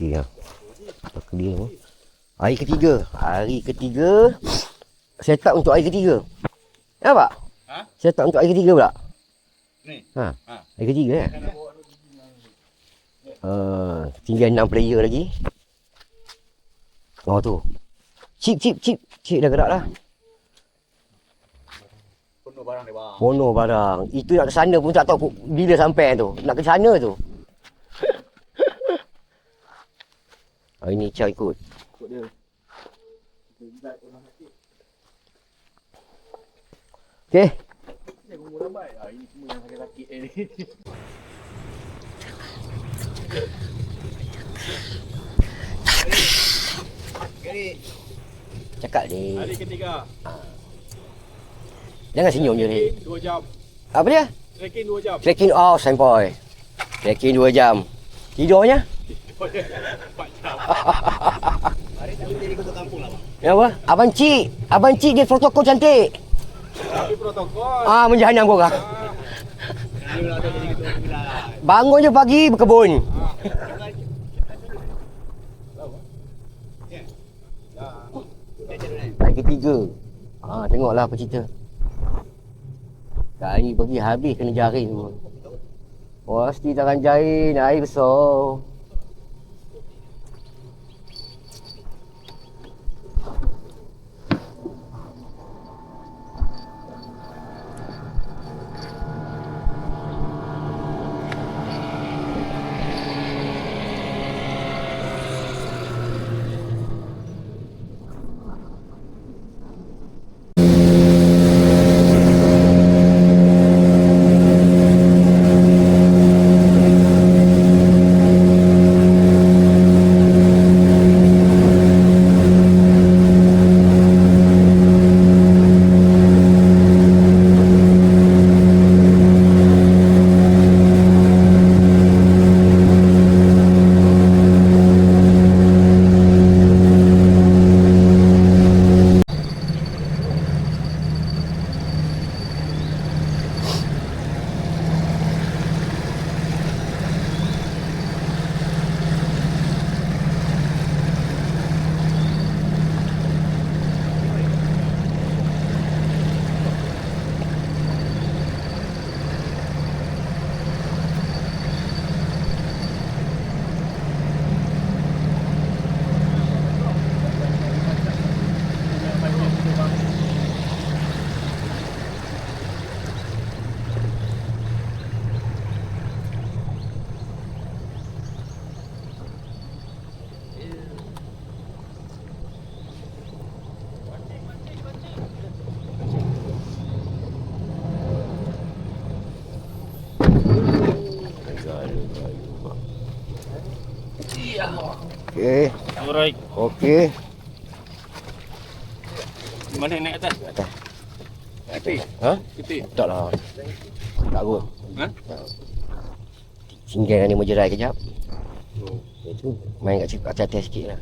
Okey ha. Clear. Hari ketiga. Set up untuk hari ketiga. Ya pak? Ha? Set up untuk hari ketiga pula. Ni. Ha. Hari ketiga eh. Tinggal 6 player lagi. Oh tu. Chip dah gerak dah. Penuh barang dia bang. Mono barang. Itu nak ke sana pun tak tahu bila sampai tu. Nak ke sana tu. Hari ni Chow ikut. Ikut dia. Okey. Dia gunggu lambat. Ini semua yang sakit-sakit ni. Gary. Cakap ni. Hari ketiga. Jangan senyum je ni. 2 jam. Apa dia? Trekking 2 jam. Trekking sampai. Trekking 2 jam. Tidurnya? 4 jam. Hari ni jadi kota kampung lah bang. Ya apa? Abang Cik dia protokol cantik. Tapi protokol. Menjahanam korang. Ini lah jadi kota wilayah. Bangun je pagi berkebun. Hari ketiga. Tengoklah apa cerita. Kali ni pergi habis kena jaring semua. Pasti takkan jaring air besar. Okey. Alright. Okey. Mana naik atas? Atas. Ketik. Ha? Ketik. Tak lah. Tak kot. Ha? Singgah dengan ni menjerai kejap. Itu main kat atas sikit lah.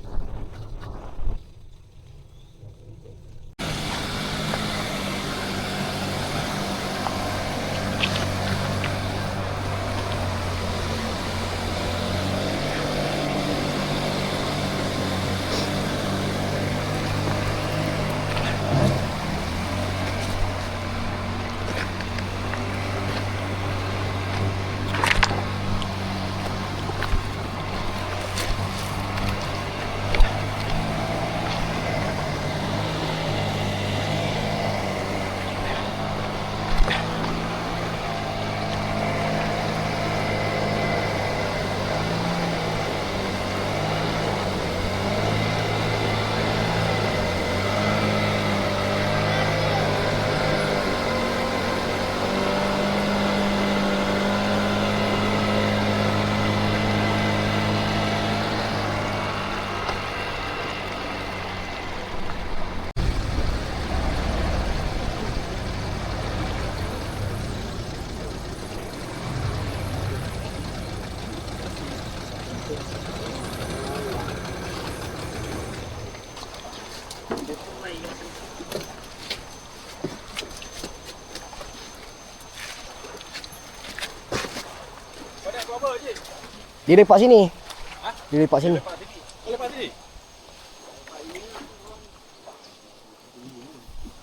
Dia lepak sini. Ha? Dia lepak sini. Lepak sini.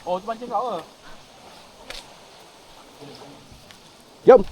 Oh, tu pancing kau ke? Jom.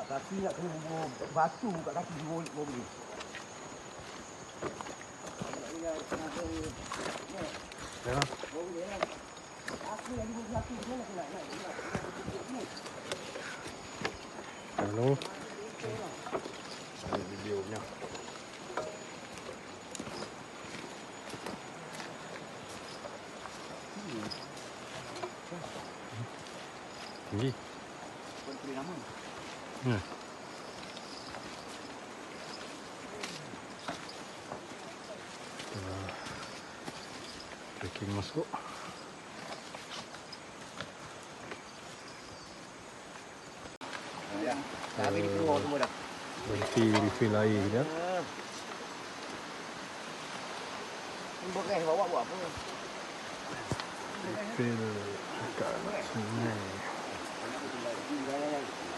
Kaki nak kena batu kat kaki bawah ni. Hello. Ini videonya. Tinggi. Packing masuk. Kami di keluar semua dah. Berhenti refill air sekejap. Bukan bawa buat apa. Refill dekat sungai.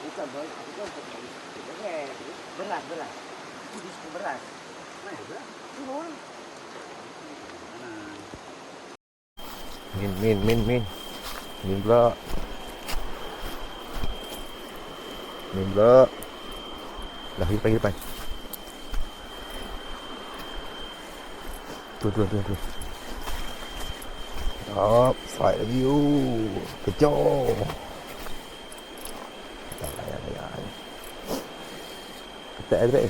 Bukan beras. Itu beras. Min pula. Dah hipai. Tu. Stop, fight lagi you. Kecoh. Tak layan. Ketak air.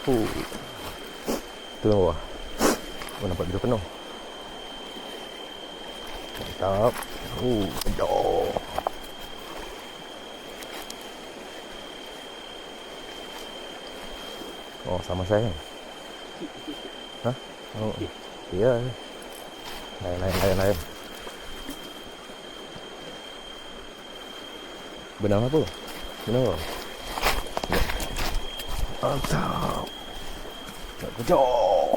Tu bawah. Oh, nampak biru penuh. Mantap. Kecoh. Oh, sama saya. Hah? Oh, iya. Lain. Benang apa? Mantap. Kecoh.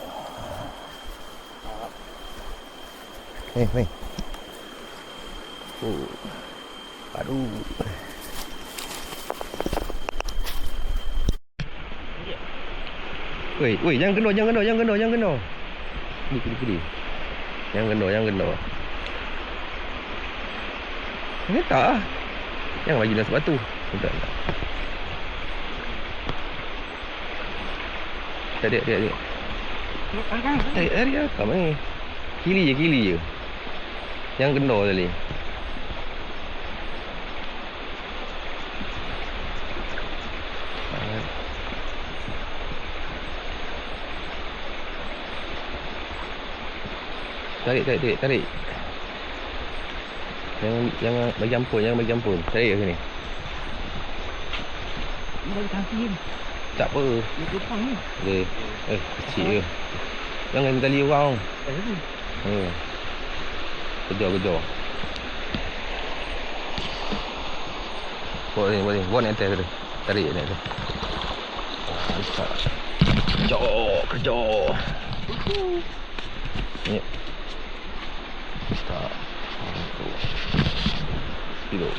Ni. Aduh. Woi, jangan kena. Ni. Jangan kena. Ni tak. Jangan bagi dalam sepatu. Tak. Tarik. Tarik apa ni? Kili je. Yang kena tadi. Tarik. Jangan bagi ampun. Tarik ke sini. Ni bagi kaki ni. Tak apa. Ni kupang ni. Okey. Kecil ke. Jangan minta liu orang. Kejar. Boleh. Buat ni atas tu. Tarik ni atas. Mantap. Kejar. Ni. Start. Kilo.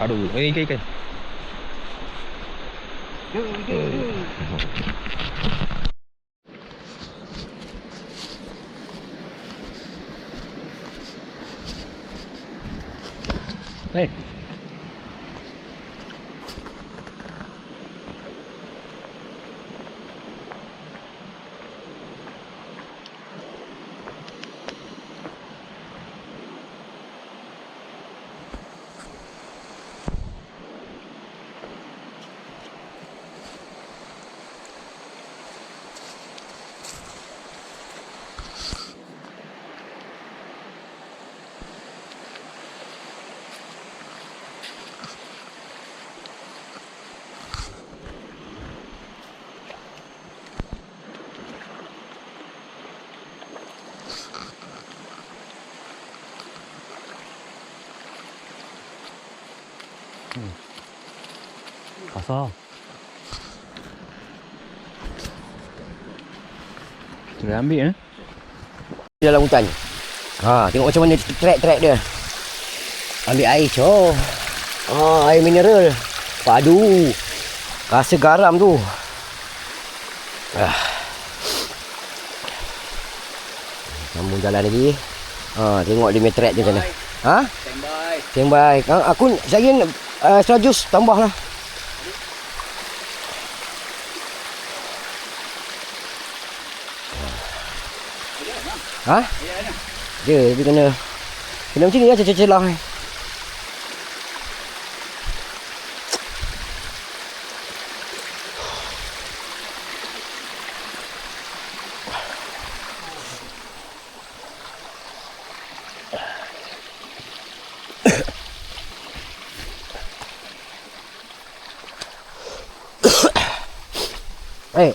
Aduh, ikan. Hey. Kasar. Kita ambil Dalam hutan. Tengok macam mana track dia. Ambil air, air mineral. Padu. Rasa garam tu. Sambung jalan lagi. Tengok dia punya track dia sana. Standby. Aku saya 100 tambah lah. Dia tapi kena macam ni lah, celah.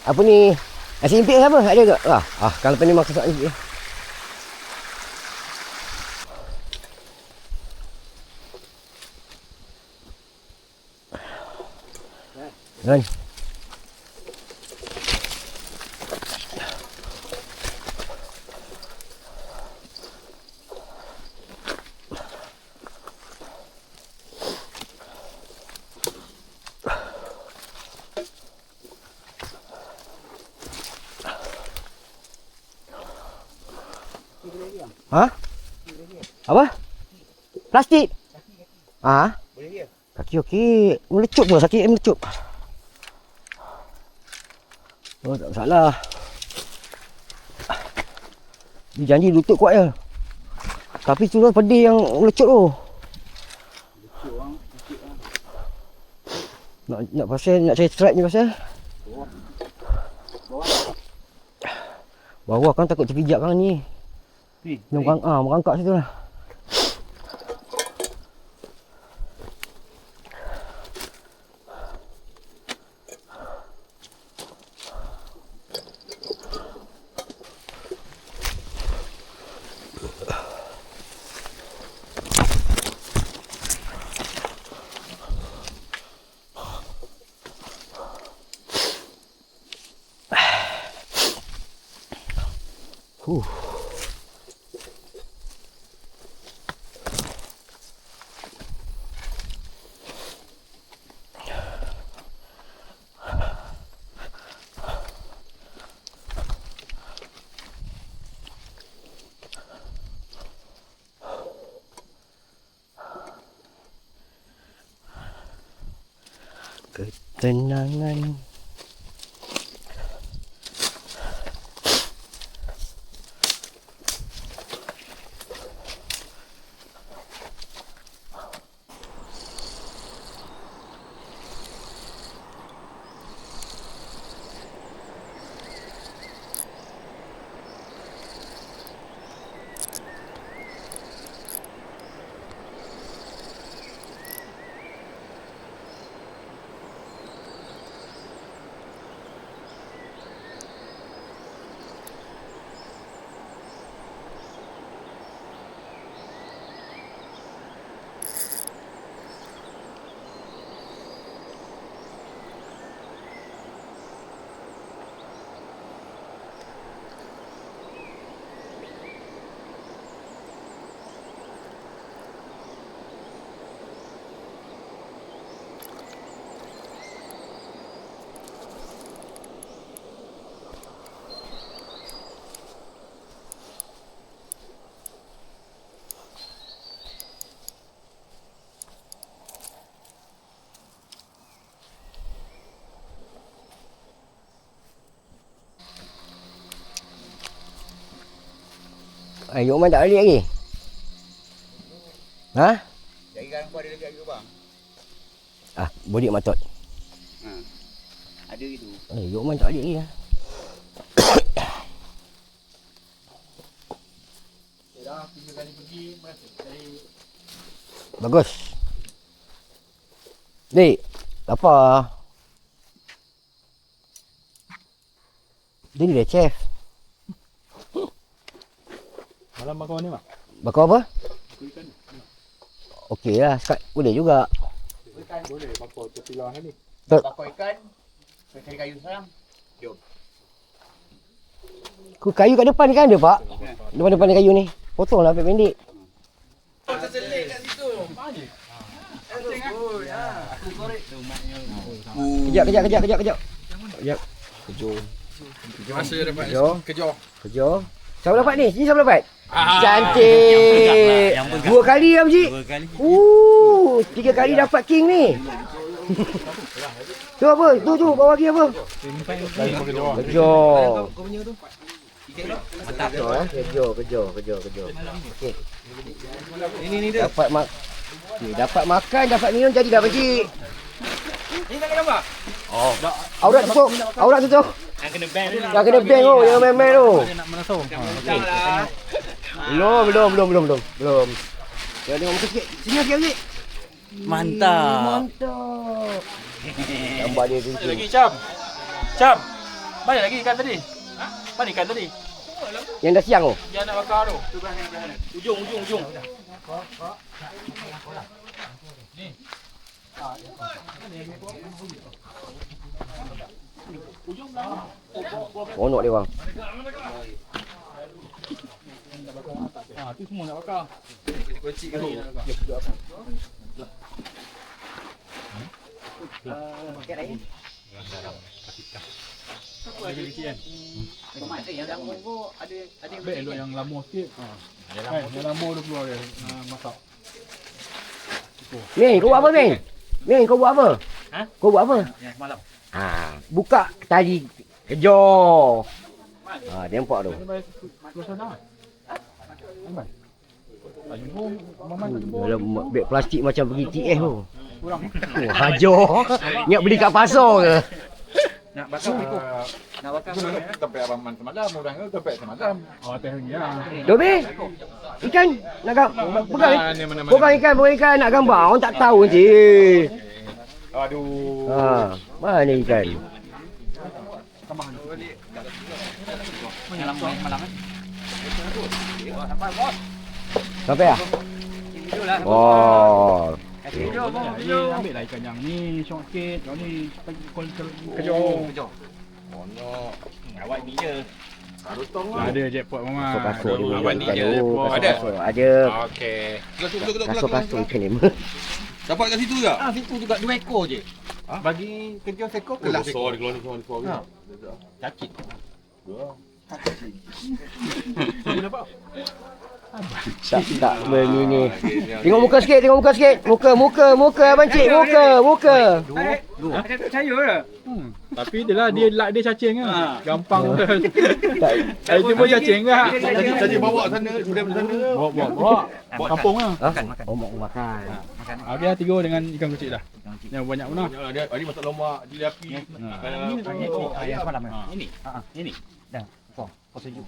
Apa ni? Nasi impit apa? Ada ke? Kalau ni makan nasi impit. Kan? Apa? Plastik? Boleh dia. Kaki okey. Melecup pun, sakit melecup. Tak masalah. Dia janji lutut kuat je. Tapi tu lah pedih yang melecup tu. Nak pasal, nak cari strike ni pasal. Bawah kan takut terpijak kan ni. Merangkak situ lah. Ketenangan. Yukman tak balik lagi? Ha? Jadi kan kau ada lagi ke bang? Bodik matot. Ada gitu. Yukman tak balik lagi lah. Dah 3 kali pergi, berapa kali? Bagus. Dik, apa? Dia ni dah chef. Malam bakar ni, Mak? Bakar apa? Ikan. Okey lah, sekat boleh juga. Boleh bakar tepilah ni. Bakar ikan, cari kayu sekarang. Jom. Kayu kat depan kan ada, Pak? Depan-depan ada kayu ni. Potonglah pendek-pendek. Terselit kat situ. Kejap. Masa dapat Kejar. Siapa dapat ni? Sini siapa dapat? Cantik. 2 kali lah, Pakcik. 3 kali dapat king ni. Tu apa? Tu bawa lagi apa? Kejar. Kau punya tu. Mantap. Kejar. Okey. Ini dia. Dapat makan, dapat minum jadi dah, Pakcik. Ini tak kena gambar? Aurat tutup. Yang kena band ni. Dah kena bang tu, jangan main-main tu. nak menasau. Janganlah. Belum. Jangan tengok muka sikit. Sini sikit, Pakcik. Mantap. Gambar dia tu. Lagi Cam. Banyak lagi ikan tadi. Mana ikan tadi? Yang dah siang tu. Dia nak bakar tu. Ujung. Seronok dia bang. Tu semua nak bakar. Kocik ke? Lagi sikit kan. Yang dah monggo ada Baik elok yang lama sikit. Yang lama tu keluar dia masak. Ni, kau buat apa ni? Kau buat apa? Ha? Kau buat apa? Yang semalam. Buka tali kejar. Dia nampak tu. Keluar sana. Ambil. Jumpa Maman tak jumpa. Dalam beg plastik macam pergi TS tu. Kurang. Hajar. Ingat beli kat pasar ke? Nak bakar ikut. Nak bakar. Tempat abang Man semalam, orang tu tempat semalam. Atas lagi lah. Dobe. Ikan nak pegang. Mana. Pegang ikan nak gambar. Orang tak tahu je. Aduh. Mana ikan? Yang lama semalam kan. Sampai ah? Video lah. Oh. Video bang. Ni ambil lah ikan yang ni, syok sikit. Yang ni kejar. Awak ni je. Ada jackpot Maman. Kasut-kasut dia Awak ikan ni tu. jackpot. Kasut-kasut. Ada. Okey. Kasut-kasut ikan ni. Dapat kat situ juga? Situ juga 2 ekor je. Bagi kerja seekor ke lah Besar dia keluar ni keluar ni. Cacik. Tak begini. Tengok muka sikit. Muka abang cik. Muka. Saya lah. Tapi dia like dia cacing ah. Gampang betul. Tak. Itu pun cacing ah. Tadi bawa sana, kemudian sana. Bawa. Kampung ah. Makan. Mau makan. Dia 3 dengan ikan kucing dah. Yang banyak mana? Dia hari masak lombak, jili api. Yang semalam ni. Ini. Dah. Kau sejuk.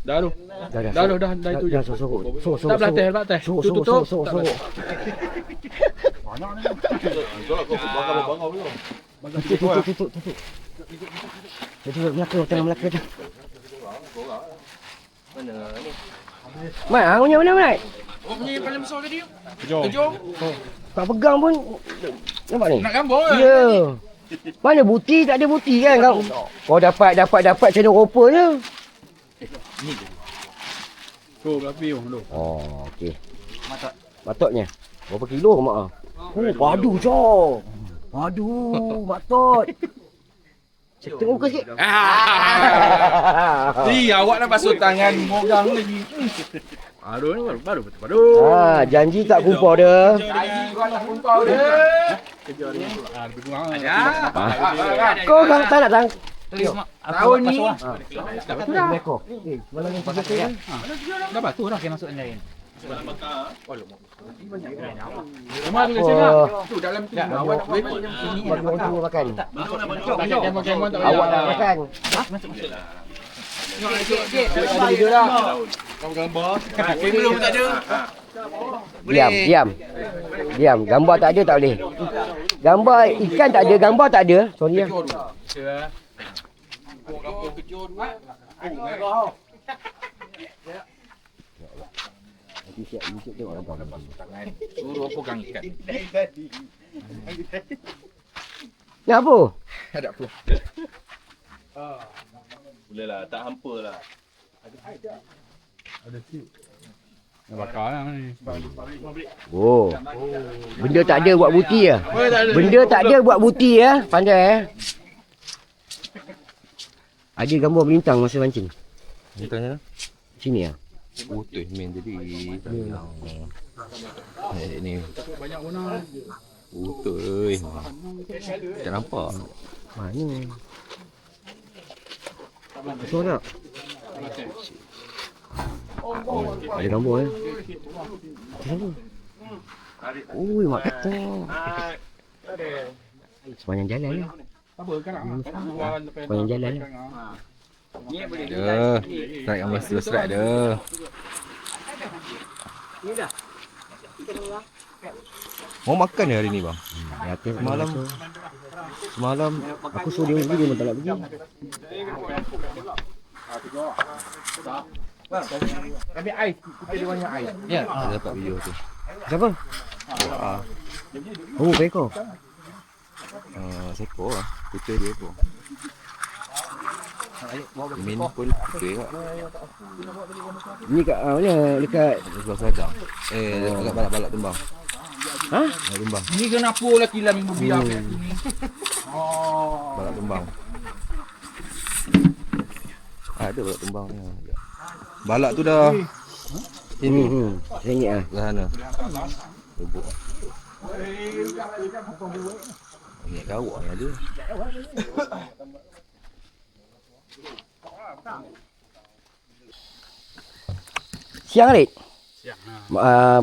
Dah tu. Dah itu je. Dah sorok. Tak belatih. Tu tutup. Sorok. Bakar belum? Tutup. Tengah Melaka dah. Mana ni? Mana? Ni paling besar tadi. Kejor. Tak pegang pun. Nampak ni? Nak gambar ke? Ya. Mana buti? Tak ada buti kan kau dapat channel rupanya. Tu api tu. Oh, okey. Matot. Matotnya. Berapa kilo mak ah? Padu cok. Padu, matot. Tengok muka sikit. Awak nak basuh tangan orang lagi. Aduh ni baru betul. Janji tak kumpul dah. Kau nak kumpul dia. Kejor dia. Lebih kurang. Kau tak nak Tahun ni. Ekor. Malam ni pasal saya. Dah batu dah kena masuk lain. Rumah tu sini lah. Tu dalam tu. Awak nak buat sini Bagi orang tua makan. Kemon tak Awak nak makan. Ada video dah. gambar. Kamera pun tak ada. Diam. Gambar tak ada tak boleh. Gambar ikan tak ada, gambar tak ada. Sorry ya. Nanti siap YouTube tengok gambar. Suruh pegang ikan. Ni apa? Ada apa? Bolehlah, tak hampa lah. Dah bakar lah ni. Oh. Benda tak ada buat buti ya. Benda tak ada buat buti ya. Pandai. Ada gambar bintang masa mancing. Bintangnya? Sini ya. Putih main jadi. Ni. Banyak warna. Putih. Tak nampak. Mana? Betul tak? Ada gambar ya. Ui, mak kata. Sepanjang jalan ya. Apa sekarang? Sepanjang jalan ya. Dah. Naik gambar strike dah. Mau makan ni hari ni bang? Ya, okay, Semalam aku suruh dia pergi, dia pun tak nak pergi. kami ais, kita ada banyak ais. Ya, saya dapat video tu. Siapa? Oh, Beko. Seko lah. Putih dia tu. Min pun putih tak? Ni kat mana? Dekat Sebelah Sadang. Agak balak-balak Tumbang. ha? Balak Tumbang. Ni kenapa lah kilang minggu biar kat sini? Balak Tumbang. Ada balak Tumbang ni. Balak tu dah. Ini. Saya ingat ah. Sebelah sana. Lubuk. Ingat kawak ni ada. Siang Rik? Siang.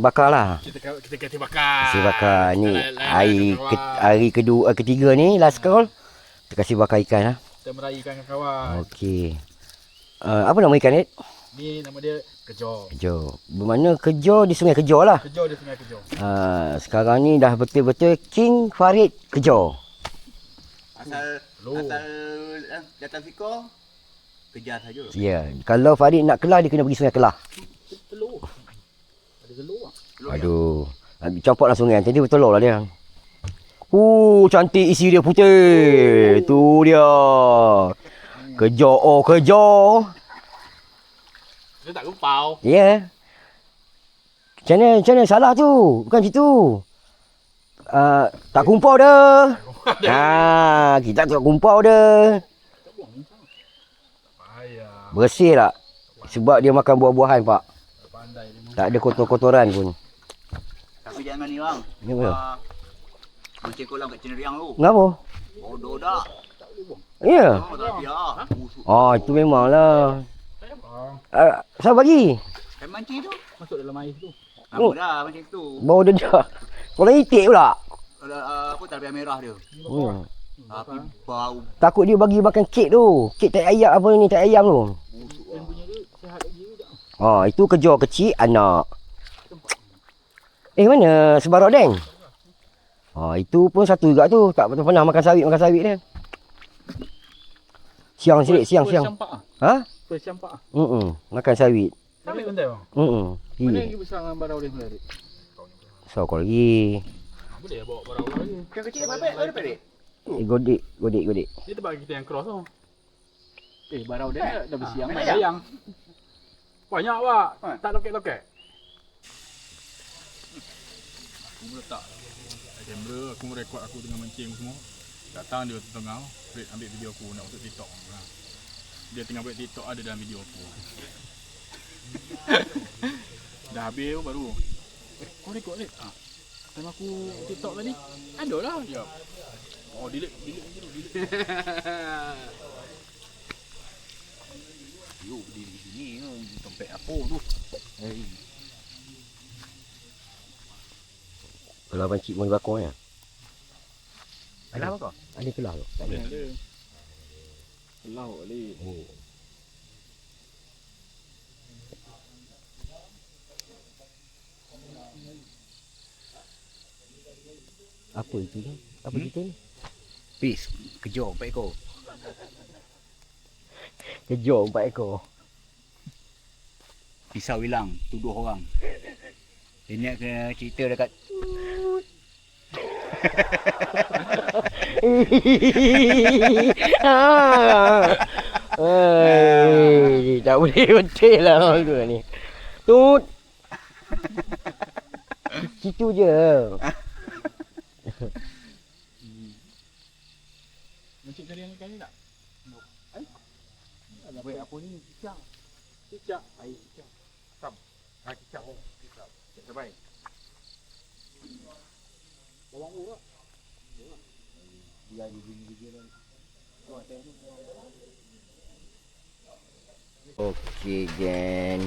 Bakar lah. Kita kata bakar. Kasih bakar ni hari kedua ketiga ni last call. Kita kasih bakar ikan lah. Kita meraihkan kawan. Okey. Apa nama ikan ni? Ni nama dia Kejo. Kejo. Bermakna Kejo di Sungai Kejo lah. Kejo dia Sungai Kejo. Sekarang ni dah betul-betul King Farid Kejo. Asal datang Fiko, kejar saja. Ya. Kalau Farid nak kelah dia kena pergi Sungai Kelah. Telur. Ada telur ah. Aduh. Campurlah sungai. Jadi bertelur lah dia. Cantik isi dia putih. Tu dia. Kejo. Oh, kejo. Dia tak gempau. Ya. Macam mana salah tu? Bukan situ. Tak kumpau dah. Kita tak kumpau dah. Payah. Bersih tak? Sebab dia makan buah-buahan, Pak. Pandai dia. Tak ada kotor-kotoran pun. Tapi jangan ni bang. Ni apa? Mancing kolam kat Ceneriang tu. Kenapa? Bodoh dah. Ya. Tak biar. Itu memanglah. Siapa bagi? Kan mancing tu. Masuk dalam air tu. Lama dah mancing tu. Bau dedak. Korang itik pula. Apa tarbiah merah dia. Tapi bau. Takut dia bagi makan kek tu. Kek tai ayam apa ni, tai ayam tu. Dan punya dia sihat lagi juga. Itu kejo kecil anak. Mana Sebarok Deng? Itu pun satu juga tu. Tak pernah makan sawit dia. Siang sikit, siang. First campak ah. Ha? First campak ah. Makan sawit. Sawit pandai bang. Mana yang besar dengan barau dia sebenarnya? So kau lagi. Boleh bawa barau lagi. Yang kecil apa ada pelik? Godik. Dia tempat kita yang cross tu. Barau dia dah bersiang dah bayang. Banyak pak. Tak loket-loket. Aku letak kamera, aku merekod aku dengan mancing semua. Datang dia tengah, Fred ambil video aku nak masuk TikTok. Dia tengah buat TikTok ada dalam video aku. Dah habis baru. Kau rekod ni? Time aku TikTok tadi. Ada lah dia. Oh delete. Yuk berdiri sini di tempat apa tu. Kalau abang cik mau bakar ya. Ada apa kau? Ada kelah tu. Tak ada. Ada. Lauk balik. Oh. Apa itu ni? Apa itu ni? Pis, kejar 4 ekor. Kejar 4 ekor. Pisau hilang, tuduh orang. Dia nak kena cerita dekat Tak boleh betul lah orang tu ni. Tut. Situ je. Macam cari yang ikan ni tak? Buat apa ni? Cicak. Cicak. Air cicak. Asam. Cicak. Oh, cicak. Cicak terbaik. Bawang urut. Okey geng.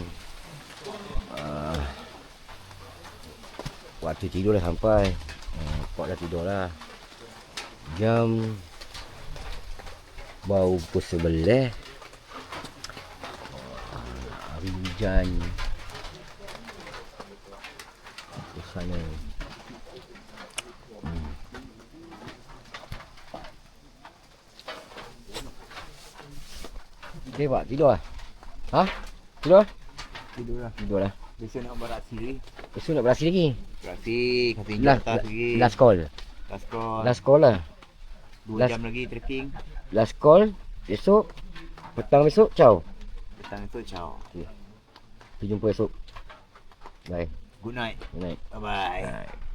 Waktu tidur dah sampai. Pak dah tidur lah. Jam baru pukul 11. Hari hujan. Ke sana. Okay pak, tidur lah. Ha? Tidur? tidur lah. Tidur lah. Besok nak beraksi lagi. Besok nak beraksi lagi. Beraksi, kata injak Last, atas lagi. last call. Last call. Last call lah. 2 last- jam lagi trekking. Last call. Besok. Petang besok. Ciao. Petang tu ciao. Kita jumpa esok. Bye. Good night. Good night. Bye bye. Bye.